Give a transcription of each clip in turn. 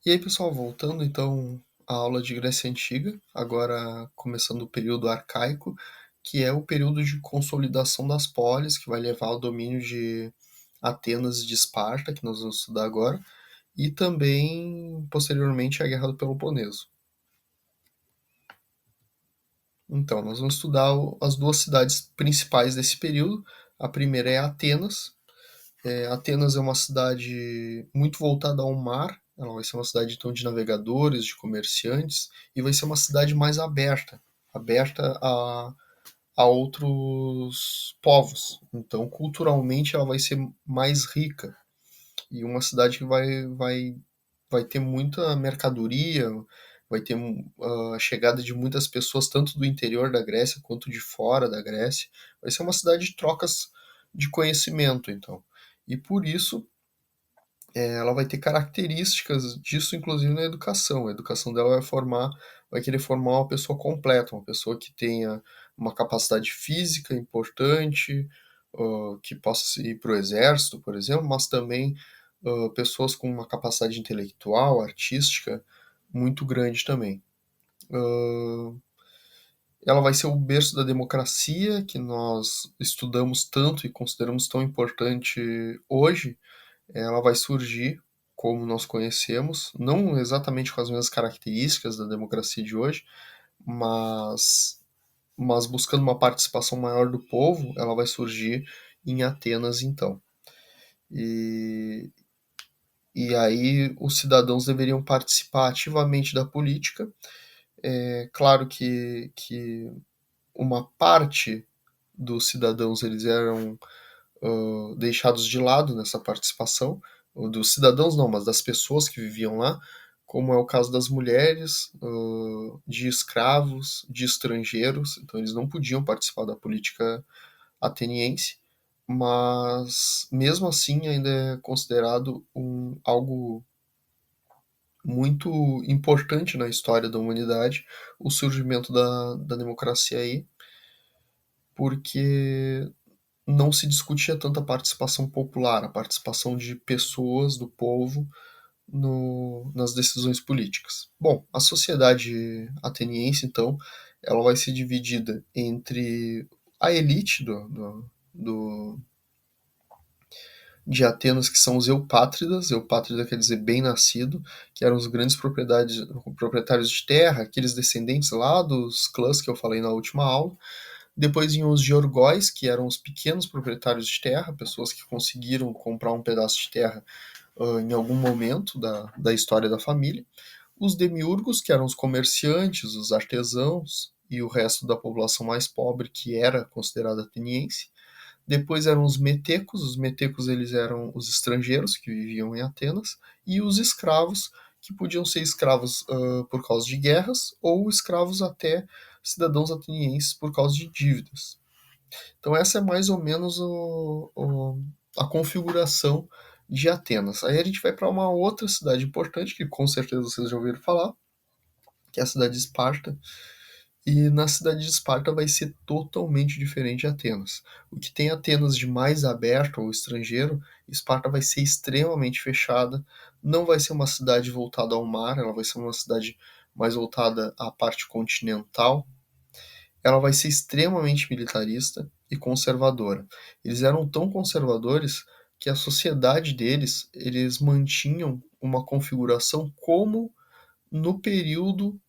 E aí, pessoal, voltando então à aula de Grécia Antiga, agora começando o período arcaico, que é o período de consolidação das polis, que vai levar ao domínio de Atenas e de Esparta, que nós vamos estudar agora, e também, posteriormente, a Guerra do Peloponeso. Então, nós vamos estudar as duas cidades principais desse período. A primeira é Atenas. Atenas é uma cidade muito voltada ao mar, ela vai ser uma cidade então de navegadores, de comerciantes, e vai ser uma cidade mais aberta, aberta a outros povos. Então, culturalmente, ela vai ser mais rica e uma cidade que vai ter muita mercadoria, vai ter a chegada de muitas pessoas, tanto do interior da Grécia quanto de fora da Grécia. Vai ser uma cidade de trocas de conhecimento, então. E por isso ela vai ter características disso, inclusive na educação. A educação dela vai querer formar uma pessoa completa, uma pessoa que tenha uma capacidade física importante, que possa ir para o exército, por exemplo, mas também pessoas com uma capacidade intelectual, artística muito grande também. Ela vai ser o berço da democracia, que nós estudamos tanto e consideramos tão importante hoje. Ela vai surgir como nós conhecemos, não exatamente com as mesmas características da democracia de hoje, mas, mas buscando uma participação maior do povo, ela vai surgir em Atenas então. E, e aí os cidadãos deveriam participar ativamente da política. É claro que uma parte dos cidadãos eles eram deixados de lado nessa participação, dos cidadãos não, mas das pessoas que viviam lá, como é o caso das mulheres, de escravos, de estrangeiros, então eles não podiam participar da política ateniense, mas mesmo assim ainda é considerado algo muito importante na história da humanidade o surgimento da democracia aí, porque não se discutia tanto a participação popular, a participação de pessoas, do povo, nas decisões políticas. Bom, a sociedade ateniense, então, ela vai ser dividida entre a elite de Atenas, que são os eupátridas, eupátrida quer dizer bem-nascido, que eram os grandes proprietários de terra, aqueles descendentes lá dos clãs que eu falei na última aula. Depois vinham os georgóis, que eram os pequenos proprietários de terra, pessoas que conseguiram comprar um pedaço de terra em algum momento da história da família. Os demiurgos, que eram os comerciantes, os artesãos e o resto da população mais pobre, que era considerada ateniense. Depois eram os metecos eles eram os estrangeiros que viviam em Atenas, e os escravos, que podiam ser escravos por causa de guerras, ou escravos até cidadãos atenienses por causa de dívidas. Então essa é mais ou menos a configuração de Atenas. Aí a gente vai para uma outra cidade importante, que com certeza vocês já ouviram falar, que é a cidade de Esparta. E na cidade de Esparta vai ser totalmente diferente de Atenas. O que tem Atenas de mais aberto ao estrangeiro, Esparta vai ser extremamente fechada. Não vai ser uma cidade voltada ao mar, ela vai ser uma cidade mais voltada à parte continental. Ela vai ser extremamente militarista e conservadora. Eles eram tão conservadores que a sociedade deles, eles mantinham uma configuração como no período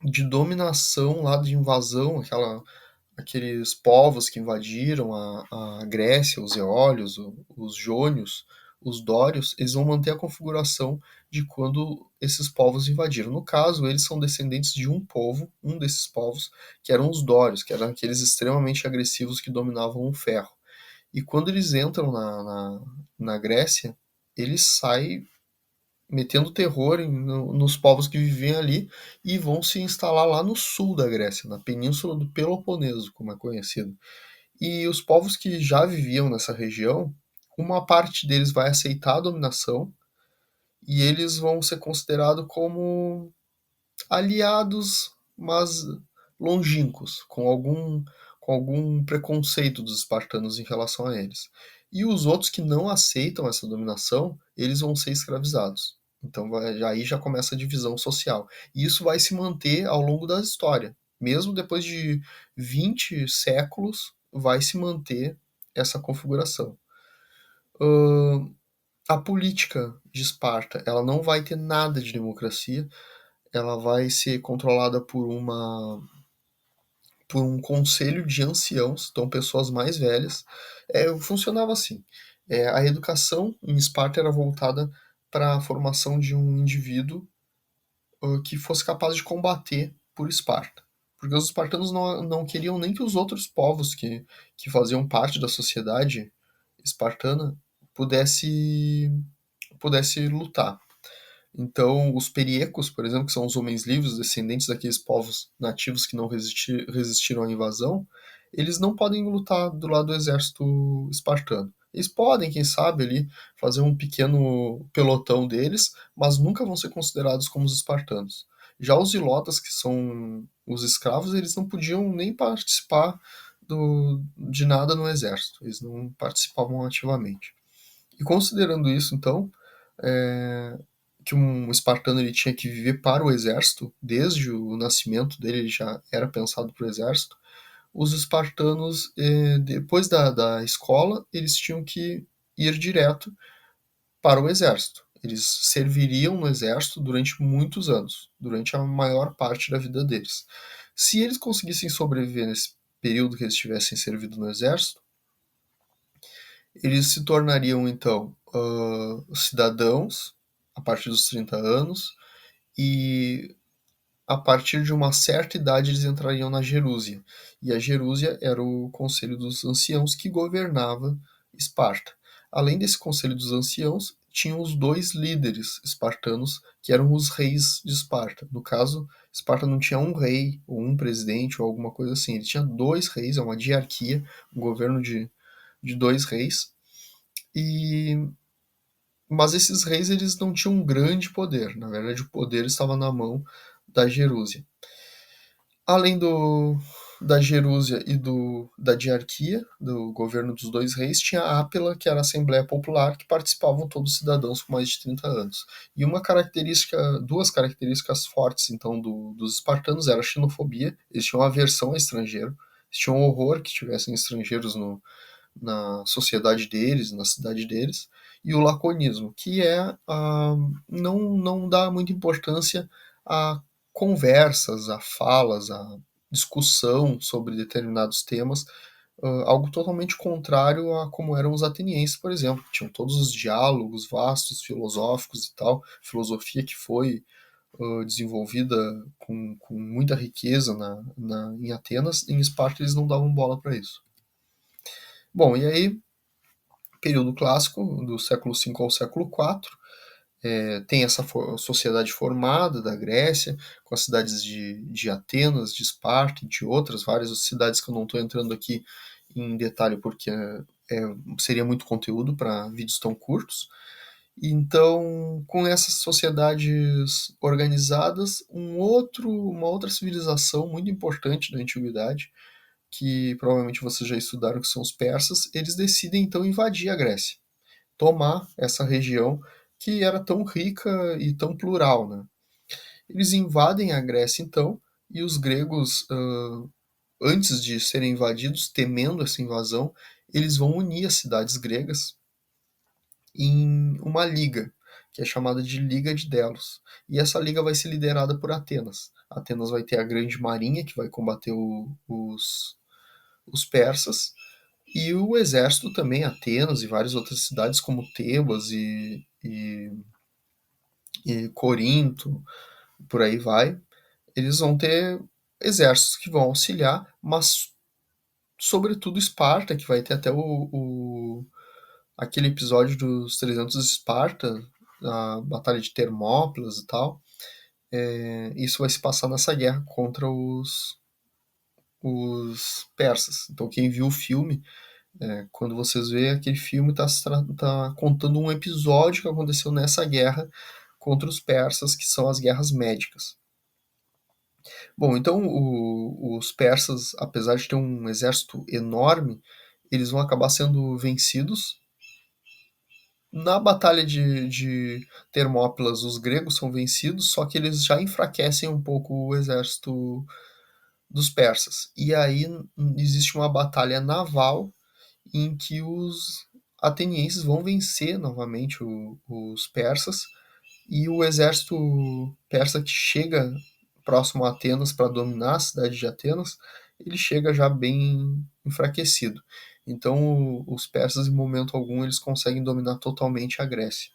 de dominação lá de invasão, aqueles povos que invadiram a Grécia, os eólios, os jônios, os dórios, eles vão manter a configuração de quando esses povos invadiram. No caso, eles são descendentes de um povo, um desses povos, que eram os dórios, que eram aqueles extremamente agressivos que dominavam o ferro. E quando eles entram na Grécia, eles saem metendo terror nos povos que viviam ali e vão se instalar lá no sul da Grécia, na península do Peloponeso, como é conhecido. E os povos que já viviam nessa região, uma parte deles vai aceitar a dominação e eles vão ser considerados como aliados, mas longínquos, com algum preconceito dos espartanos em relação a eles. E os outros que não aceitam essa dominação, eles vão ser escravizados. Então aí já começa a divisão social. E isso vai se manter ao longo da história. Mesmo depois de 20 séculos, vai se manter essa configuração. A política de Esparta, ela não vai ter nada de democracia, ela vai ser controlada por um conselho de anciãos, então pessoas mais velhas. Funcionava assim. A educação em Esparta era voltada para a formação de um indivíduo que fosse capaz de combater por Esparta. Porque os espartanos não queriam nem que os outros povos que faziam parte da sociedade espartana pudesse, pudesse lutar. Então, os periecos, por exemplo, que são os homens livres, descendentes daqueles povos nativos que não resistiram à invasão, eles não podem lutar do lado do exército espartano. Eles podem, quem sabe, ali fazer um pequeno pelotão deles, mas nunca vão ser considerados como os espartanos. Já os ilotas, que são os escravos, eles não podiam nem participar de nada no exército. Eles não participavam ativamente. E considerando isso, então, é, que um espartano ele tinha que viver para o exército, desde o nascimento dele ele já era pensado para o exército, os espartanos, depois da escola, eles tinham que ir direto para o exército. Eles serviriam no exército durante muitos anos, durante a maior parte da vida deles. Se eles conseguissem sobreviver nesse período que eles tivessem servido no exército, eles se tornariam então cidadãos a partir dos 30 anos e a partir de uma certa idade eles entrariam na Gerúsia. E a Gerúsia era o conselho dos anciãos que governava Esparta. Além desse conselho dos anciãos, tinham os dois líderes espartanos, que eram os reis de Esparta. No caso, Esparta não tinha um rei, ou um presidente, ou alguma coisa assim. Ele tinha dois reis, é uma diarquia, um governo de dois reis. E mas esses reis eles não tinham um grande poder. Na verdade, o poder estava na mão da Gerúsia. Além da Gerúsia e da diarquia, do governo dos dois reis, tinha a Ápila, que era a Assembleia Popular, que participavam todos os cidadãos com mais de 30 anos. E duas características fortes, então, dos espartanos era a xenofobia, eles tinham aversão a estrangeiro, eles tinham horror que tivessem estrangeiros na sociedade deles, na cidade deles, e o laconismo, que não dá muita importância a conversas, a falas, a discussão sobre determinados temas, algo totalmente contrário a como eram os atenienses, por exemplo, que tinham todos os diálogos vastos, filosóficos e tal, filosofia que foi desenvolvida com muita riqueza em Atenas, em Esparta eles não davam bola para isso. Bom, e aí período clássico, do século V ao século IV. Tem essa sociedade formada da Grécia, com as cidades de Atenas, de Esparta e de outras várias cidades que eu não estou entrando aqui em detalhe porque seria muito conteúdo para vídeos tão curtos. Então, com essas sociedades organizadas, uma outra civilização muito importante da antiguidade, que provavelmente vocês já estudaram, que são os persas, eles decidem então invadir a Grécia, tomar essa região que era tão rica e tão plural, né? Eles invadem a Grécia então, e os gregos, antes de serem invadidos, temendo essa invasão, eles vão unir as cidades gregas em uma liga, que é chamada de Liga de Delos. E essa liga vai ser liderada por Atenas. Atenas vai ter a grande marinha que vai combater os persas, e o exército também, Atenas e várias outras cidades como Tebas e Corinto, por aí vai, eles vão ter exércitos que vão auxiliar, mas sobretudo Esparta, que vai ter até aquele episódio dos 300 de Esparta, a Batalha de Termópilas e tal. Isso vai se passar nessa guerra contra os persas. Então quem viu o filme, quando vocês vê aquele filme, tá contando um episódio que aconteceu nessa guerra contra os persas, que são as guerras médicas. Bom, então os persas, apesar de ter um exército enorme, eles vão acabar sendo vencidos Na batalha de Termópilas, os gregos são vencidos, só que eles já enfraquecem um pouco o exército dos persas. E aí existe uma batalha naval em que os atenienses vão vencer novamente os persas, e o exército persa que chega próximo a Atenas para dominar a cidade de Atenas, ele chega já bem enfraquecido. Então os persas em momento algum eles conseguem dominar totalmente a Grécia.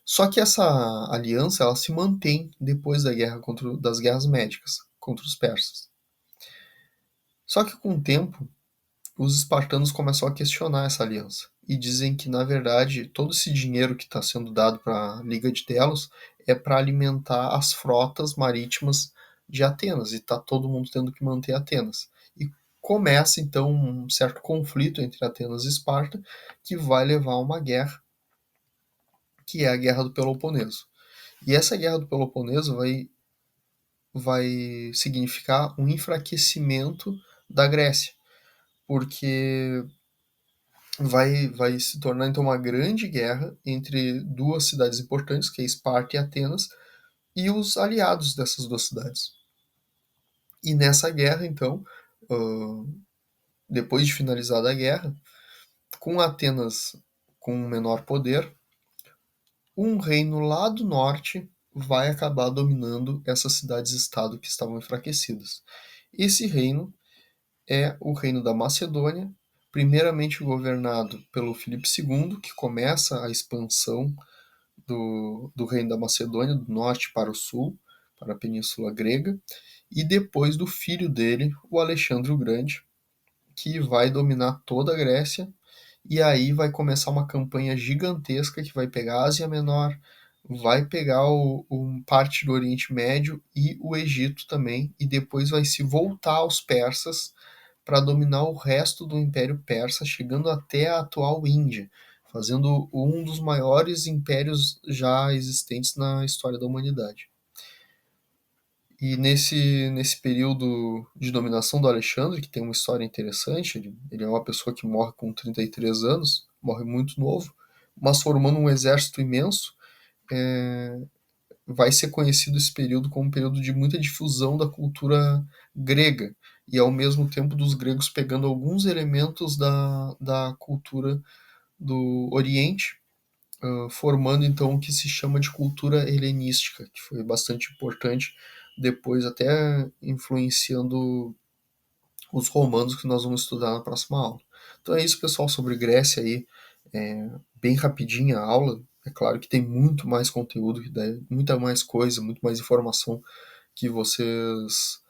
Só que essa aliança ela se mantém depois das guerras médicas contra os persas. Só que com o tempo os espartanos começam a questionar essa aliança e dizem que, na verdade, todo esse dinheiro que está sendo dado para a Liga de Delos é para alimentar as frotas marítimas de Atenas e está todo mundo tendo que manter Atenas. E começa então um certo conflito entre Atenas e Esparta que vai levar a uma guerra, que é a Guerra do Peloponeso. E essa Guerra do Peloponeso vai significar um enfraquecimento da Grécia, porque vai se tornar então uma grande guerra entre duas cidades importantes, que é Esparta e Atenas, e os aliados dessas duas cidades. E nessa guerra, então, depois de finalizada a guerra, com Atenas com um menor poder, um reino lá do norte vai acabar dominando essas cidades-estado que estavam enfraquecidas. Esse reino é o reino da Macedônia, primeiramente governado pelo Filipe II, que começa a expansão do reino da Macedônia, do norte para o sul, para a Península Grega, e depois do filho dele, o Alexandre o Grande, que vai dominar toda a Grécia, e aí vai começar uma campanha gigantesca que vai pegar a Ásia Menor, vai pegar parte do Oriente Médio e o Egito também, e depois vai se voltar aos persas para dominar o resto do Império Persa, chegando até a atual Índia, fazendo um dos maiores impérios já existentes na história da humanidade. E nesse período de dominação do Alexandre, que tem uma história interessante, ele é uma pessoa que morre com 33 anos, morre muito novo, mas formando um exército imenso, é, vai ser conhecido esse período como um período de muita difusão da cultura grega, e ao mesmo tempo dos gregos pegando alguns elementos da cultura do Oriente, formando então o que se chama de cultura helenística, que foi bastante importante, depois até influenciando os romanos que nós vamos estudar na próxima aula. Então é isso, pessoal, sobre Grécia aí, bem rapidinha a aula. É claro que tem muito mais conteúdo, muita mais coisa, muito mais informação que vocês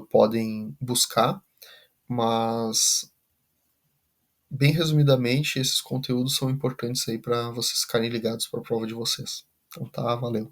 podem buscar, mas bem resumidamente, esses conteúdos são importantes aí para vocês ficarem ligados para a prova de vocês. Então tá, valeu.